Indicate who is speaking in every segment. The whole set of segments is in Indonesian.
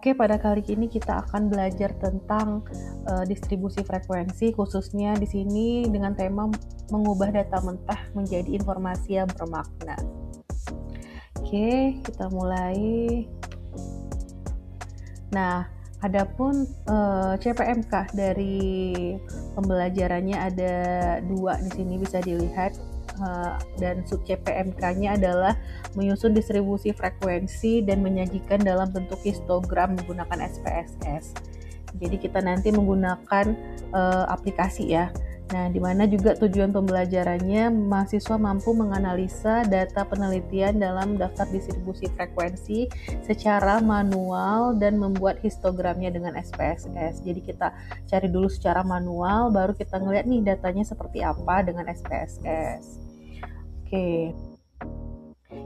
Speaker 1: Oke, pada kali ini kita akan belajar tentang distribusi frekuensi, khususnya di sini dengan tema mengubah data mentah menjadi informasi yang bermakna. Oke, kita mulai. Nah, adapun CPMK dari pembelajarannya ada 2 di sini bisa dilihat. Dan sub CPMK-nya adalah menyusun distribusi frekuensi dan menyajikan dalam bentuk histogram menggunakan SPSS. Jadi kita nanti menggunakan aplikasi ya. Nah, di mana juga tujuan pembelajarannya mahasiswa mampu menganalisa data penelitian dalam daftar distribusi frekuensi secara manual dan membuat histogramnya dengan SPSS. Jadi kita cari dulu secara manual, baru kita ngeliat nih datanya seperti apa dengan SPSS. Oke,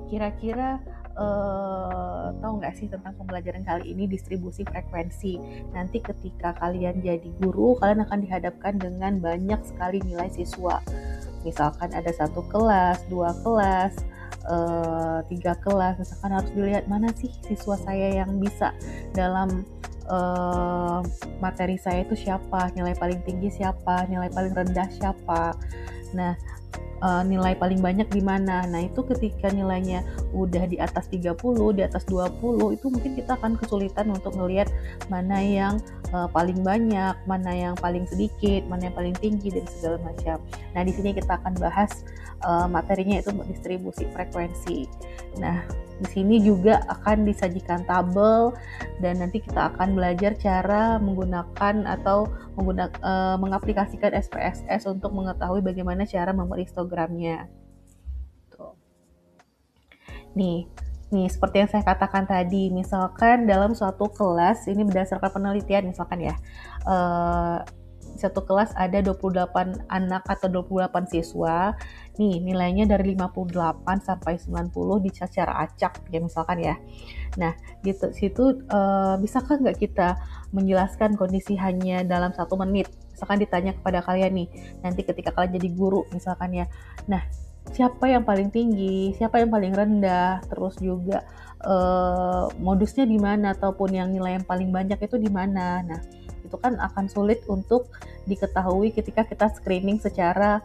Speaker 1: kira-kira tahu nggak sih tentang pembelajaran kali ini distribusi frekuensi? Nanti ketika kalian jadi guru, kalian akan dihadapkan dengan banyak sekali nilai siswa. Misalkan ada 1 kelas, 2 kelas, 3 kelas, misalkan harus dilihat mana sih siswa saya yang bisa dalam materi saya itu siapa, nilai paling tinggi siapa, nilai paling rendah siapa. Nah, nilai paling banyak di mana. Nah, itu ketika nilainya udah di atas 30, di atas 20, itu mungkin kita akan kesulitan untuk melihat mana yang paling banyak, mana yang paling sedikit, mana yang paling tinggi, dan segala macam. Nah, di sini kita akan bahas materinya itu distribusi frekuensi. Nah, di sini juga akan disajikan tabel dan nanti kita akan belajar cara menggunakan atau mengaplikasikan SPSS untuk mengetahui bagaimana cara membuat histogramnya. Tuh. Nih seperti yang saya katakan tadi, misalkan dalam suatu kelas, ini berdasarkan penelitian misalkan ya, satu kelas ada 28 anak atau 28 siswa. Nih, nilainya dari 58 sampai 90 secara acak ya misalkan ya. Nah, di situ bisakah nggak kita menjelaskan kondisi hanya dalam 1 menit? Misalkan ditanya kepada kalian nih, nanti ketika kalian jadi guru misalkan ya. Nah, siapa yang paling tinggi, siapa yang paling rendah, terus juga modusnya di mana ataupun yang nilai yang paling banyak itu di mana. Nah, itu kan akan sulit untuk diketahui ketika kita screening secara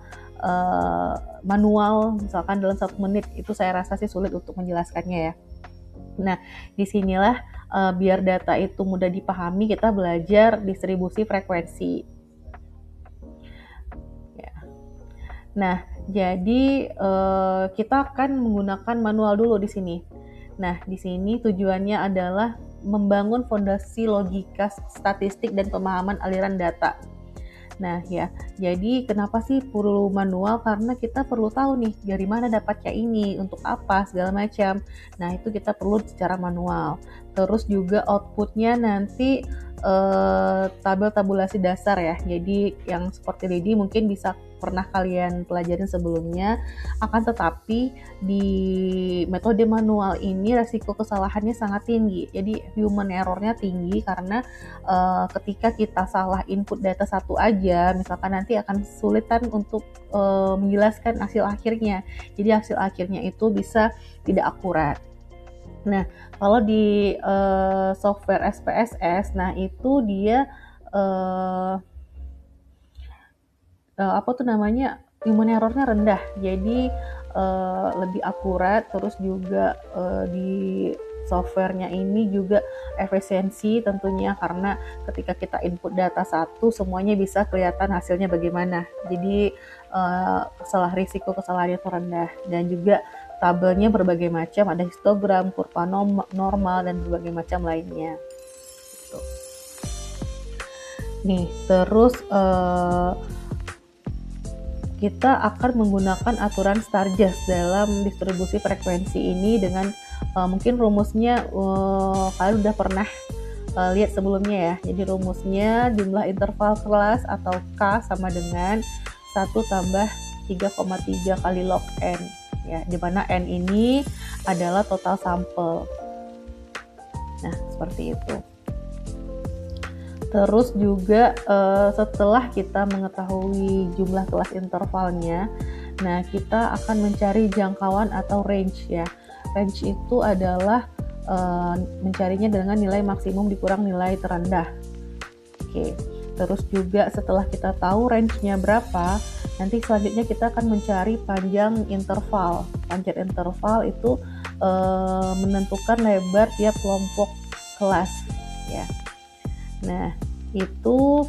Speaker 1: manual, misalkan dalam 1 menit, itu saya rasa sih sulit untuk menjelaskannya ya. Nah, disinilah biar data itu mudah dipahami, kita belajar distribusi frekuensi. Ya. Nah, jadi kita akan menggunakan manual dulu di sini. Nah, di sini tujuannya adalah membangun fondasi logika, statistik, dan pemahaman aliran data. Nah ya, jadi kenapa sih perlu manual? Karena kita perlu tahu nih dari mana dapatnya ini, untuk apa, segala macam. Nah, itu kita perlu secara manual. Terus juga outputnya nanti tabel tabulasi dasar ya. Jadi yang seperti ini mungkin bisa pernah kalian pelajarin sebelumnya. Akan tetapi di metode manual ini resiko kesalahannya sangat tinggi. Jadi human errornya tinggi karena ketika kita salah input data satu aja, misalkan nanti akan sulitan untuk menjelaskan hasil akhirnya. Jadi hasil akhirnya itu bisa tidak akurat. Nah, kalau di software SPSS, nah itu dia human errornya rendah. Jadi lebih akurat, terus juga di softwarenya ini juga efisiensi tentunya, karena ketika kita input data satu, semuanya bisa kelihatan hasilnya bagaimana. Jadi risiko kesalahannya itu rendah, dan juga tabelnya berbagai macam, ada histogram, kurva normal, dan berbagai macam lainnya. Gitu. Nih, terus kita akan menggunakan aturan Stargest dalam distribusi frekuensi ini dengan mungkin rumusnya kalian udah pernah lihat sebelumnya ya. Jadi rumusnya jumlah interval kelas atau K sama dengan 1 tambah 3,3 kali log N. Ya, di mana N ini adalah total sampel. Nah, seperti itu. Terus juga setelah kita mengetahui jumlah kelas intervalnya, nah kita akan mencari jangkauan atau range ya. Range itu adalah mencarinya dengan nilai maksimum dikurang nilai terendah. Oke, terus juga setelah kita tahu range-nya berapa, nanti selanjutnya kita akan mencari panjang interval. Panjang interval itu menentukan lebar tiap kelompok kelas ya. Nah, itu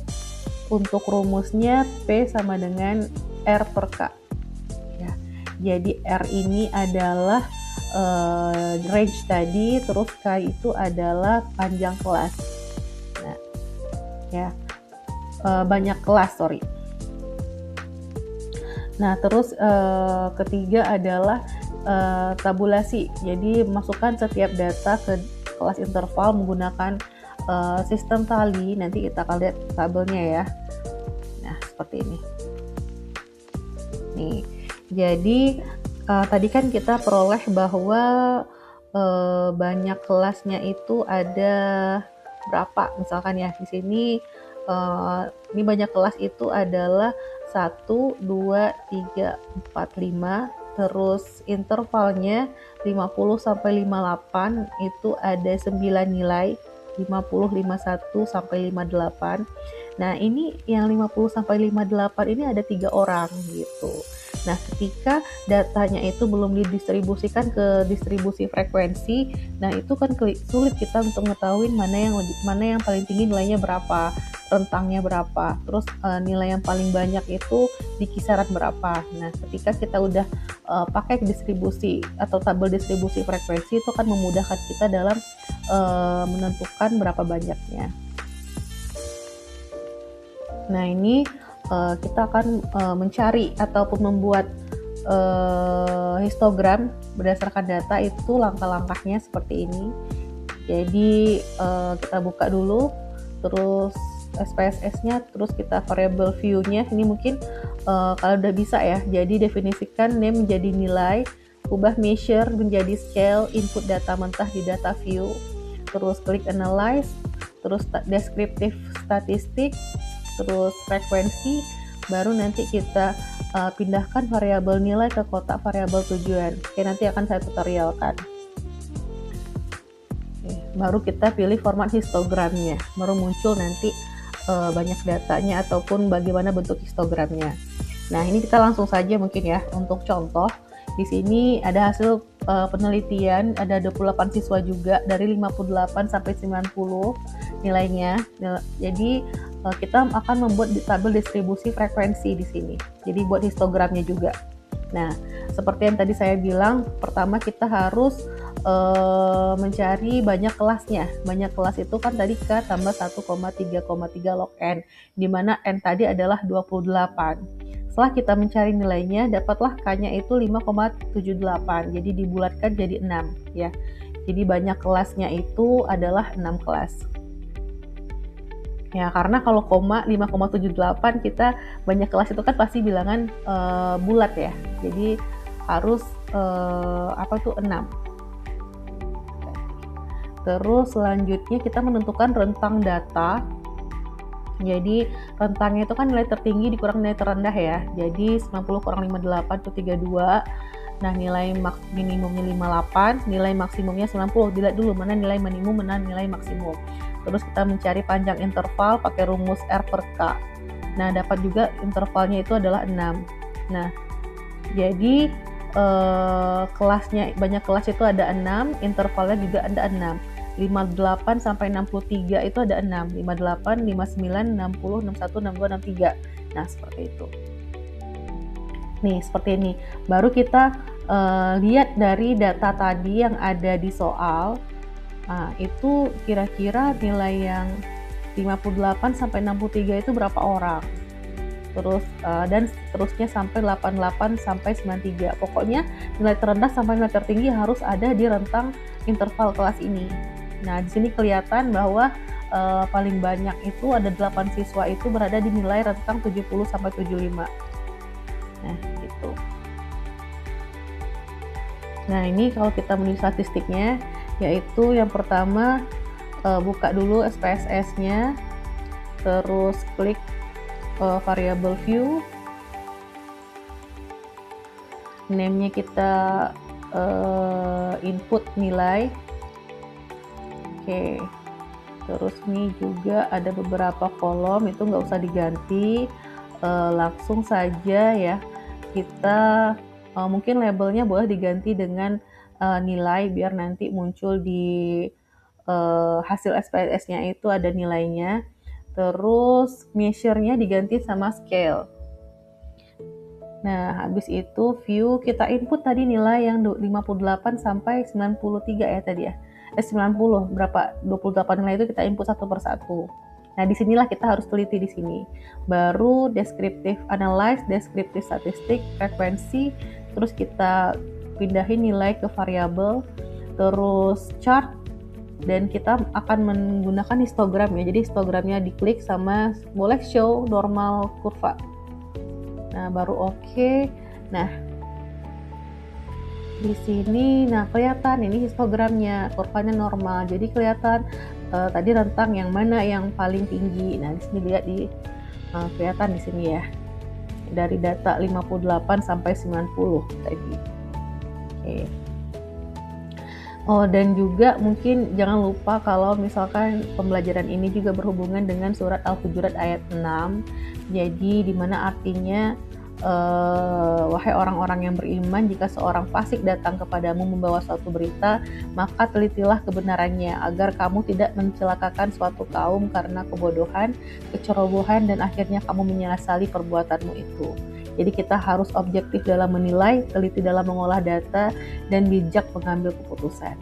Speaker 1: untuk rumusnya P sama dengan R per K ya. Jadi R ini adalah range tadi, terus K itu adalah panjang kelas. Nah, ya, banyak kelas, sorry. Nah, terus ketiga adalah tabulasi. Jadi masukkan setiap data ke kelas interval menggunakan sistem tali. Nanti kita akan lihat tabelnya ya. Nah, seperti ini. Nih, jadi tadi kan kita peroleh bahwa banyak kelasnya itu ada berapa, misalkan ya di sini ini banyak kelas itu adalah 1, 2, 3, 4, 5, terus intervalnya 50 sampai 58 itu ada 9 nilai, 50, 51 sampai 58. Nah, ini yang 50 sampai 58 ini ada 3 orang gitu. Nah, ketika datanya itu belum didistribusikan ke distribusi frekuensi, nah itu kan sulit kita untuk mengetahui mana yang paling tinggi nilainya berapa, rentangnya berapa, terus nilai yang paling banyak itu di kisaran berapa. Nah, ketika kita udah pakai distribusi atau tabel distribusi frekuensi, itu akan memudahkan kita dalam menentukan berapa banyaknya. Nah, ini kita akan mencari ataupun membuat histogram berdasarkan data itu langkah-langkahnya seperti ini. Jadi kita buka dulu, terus SPSS-nya, terus kita variable view-nya. Ini mungkin kalau udah bisa ya, jadi definisikan name menjadi nilai, ubah measure menjadi scale, input data mentah di data view, terus klik analyze, terus descriptive statistik, terus frekuensi, baru nanti kita pindahkan variabel nilai ke kotak variabel tujuan. Oke, nanti akan saya tutorialkan. Oke, baru kita pilih format histogramnya, baru muncul nanti banyak datanya ataupun bagaimana bentuk histogramnya. Nah, ini kita langsung saja mungkin ya untuk contoh. Di sini ada hasil penelitian, ada 28 siswa juga dari 58 sampai 90 nilainya. Jadi kita akan membuat tabel distribusi frekuensi di sini. Jadi buat histogramnya juga. Nah, seperti yang tadi saya bilang, pertama kita harus mencari banyak kelasnya. Banyak kelas itu kan tadi K tambah 1,3,3 log N, di mana N tadi adalah 28. Setelah kita mencari nilainya, dapatlah K-nya itu 5,78. Jadi dibulatkan jadi 6 ya. Jadi banyak kelasnya itu adalah 6 kelas. Ya, karena kalau koma 5,78 kita banyak kelas itu kan pasti bilangan bulat ya. Jadi harus 6. Terus selanjutnya kita menentukan rentang data. Jadi rentangnya itu kan nilai tertinggi dikurang nilai terendah ya. Jadi 90 kurang 58 itu 32. Nah, nilai minimumnya 58, nilai maksimumnya 90. Dilihat dulu mana nilai minimum, mana nilai maksimum. Terus kita mencari panjang interval pakai rumus R per K. Nah, dapat juga intervalnya itu adalah 6. Nah, jadi kelasnya, banyak kelas itu ada 6, intervalnya juga ada 6. 58 sampai 63 itu ada 6. 58, 59, 60, 61, 62, 63. Nah, seperti itu. Nih, seperti ini. Baru kita lihat dari data tadi yang ada di soal. Nah, itu kira-kira nilai yang 58 sampai 63 itu berapa orang? Terus dan seterusnya sampai 88 sampai 93. Pokoknya nilai terendah sampai nilai tertinggi harus ada di rentang interval kelas ini. Nah, di sini kelihatan bahwa paling banyak itu ada 8 siswa itu berada di nilai rentang 70 sampai 75. Nah, gitu. Nah, ini kalau kita menulis statistiknya, yaitu yang pertama buka dulu SPSS-nya, terus klik variable view, name-nya kita input nilai, Oke, terus nih juga ada beberapa kolom, itu nggak usah diganti, langsung saja ya kita mungkin labelnya boleh diganti dengan nilai biar nanti muncul di hasil SPSS-nya itu ada nilainya. Terus measure-nya diganti sama scale. Nah, habis itu view kita input tadi nilai yang 58 sampai 93 ya tadi ya. 90 berapa? 28 nilai itu kita input satu per satu. Nah, disinilah kita harus teliti di sini. Baru descriptive analyze, descriptive statistik, frekuensi, terus kita pindahin nilai ke variabel, terus chart, dan kita akan menggunakan histogram ya. Jadi histogramnya diklik sama boleh show normal kurva. Nah, baru oke. Nah, di sini kelihatan ini histogramnya, kurvanya normal. Jadi kelihatan tadi rentang yang mana yang paling tinggi. Nah, di sini lihat kelihatan di sini ya. Dari data 58 sampai 90 tadi. Oke. Oh, dan juga mungkin jangan lupa kalau misalkan pembelajaran ini juga berhubungan dengan surat Al-Hujurat ayat 6. Jadi di mana artinya wahai orang-orang yang beriman, jika seorang fasik datang kepadamu membawa suatu berita, maka telitilah kebenarannya agar kamu tidak mencelakakan suatu kaum karena kebodohan, kecerobohan, dan akhirnya kamu menyesali perbuatanmu itu. Jadi kita harus objektif dalam menilai, teliti dalam mengolah data, dan bijak mengambil keputusan.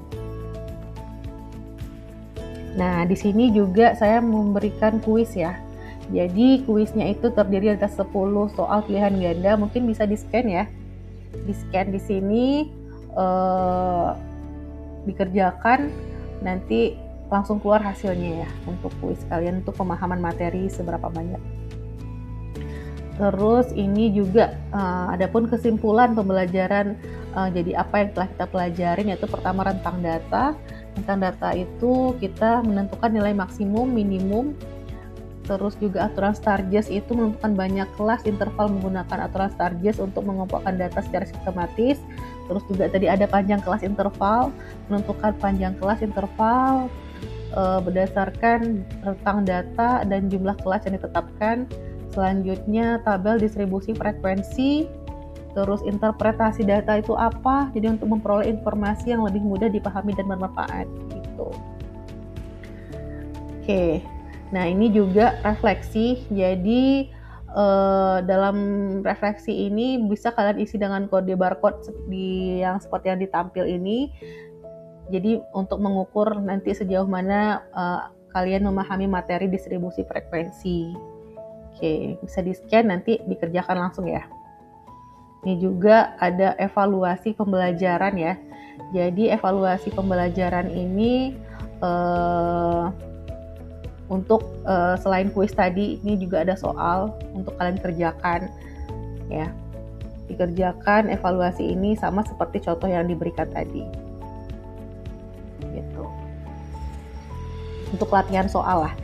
Speaker 1: Nah, di sini juga saya memberikan kuis ya. Jadi kuisnya itu terdiri atas 10 soal pilihan ganda, mungkin bisa di-scan ya. Di-scan di sini, dikerjakan, nanti langsung keluar hasilnya ya untuk kuis kalian, untuk pemahaman materi seberapa banyak. Terus ini juga adapun kesimpulan pembelajaran, jadi apa yang telah kita pelajarin, yaitu pertama rentang data. Rentang data itu kita menentukan nilai maksimum, minimum. Terus juga aturan Sturges itu menentukan banyak kelas interval menggunakan aturan Sturges untuk mengumpulkan data secara sistematis. Terus juga tadi ada panjang kelas interval, menentukan panjang kelas interval berdasarkan rentang data dan jumlah kelas yang ditetapkan. Selanjutnya tabel distribusi frekuensi. Terus interpretasi data itu apa? Jadi untuk memperoleh informasi yang lebih mudah dipahami dan bermanfaat gitu. Oke. Nah, ini juga refleksi. Jadi dalam refleksi ini bisa kalian isi dengan kode barcode yang seperti yang ditampil ini. Jadi untuk mengukur nanti sejauh mana kalian memahami materi distribusi frekuensi. Oke, bisa di-scan, nanti dikerjakan langsung ya. Ini juga ada evaluasi pembelajaran ya. Jadi evaluasi pembelajaran ini untuk selain kuis tadi, ini juga ada soal untuk kalian kerjakan ya. Dikerjakan evaluasi ini sama seperti contoh yang diberikan tadi. Gitu. Untuk latihan soal lah,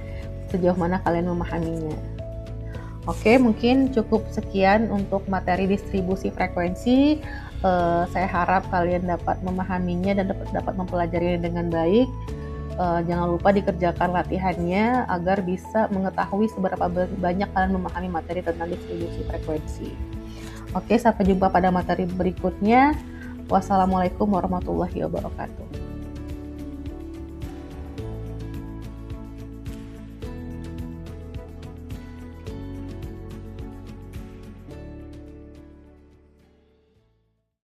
Speaker 1: sejauh mana kalian memahaminya. Oke, mungkin cukup sekian untuk materi distribusi frekuensi. Saya harap kalian dapat memahaminya dan dapat mempelajarinya dengan baik. Jangan lupa dikerjakan latihannya agar bisa mengetahui seberapa banyak kalian memahami materi tentang distribusi frekuensi. Oke, sampai jumpa pada materi berikutnya. Wassalamualaikum warahmatullahi wabarakatuh.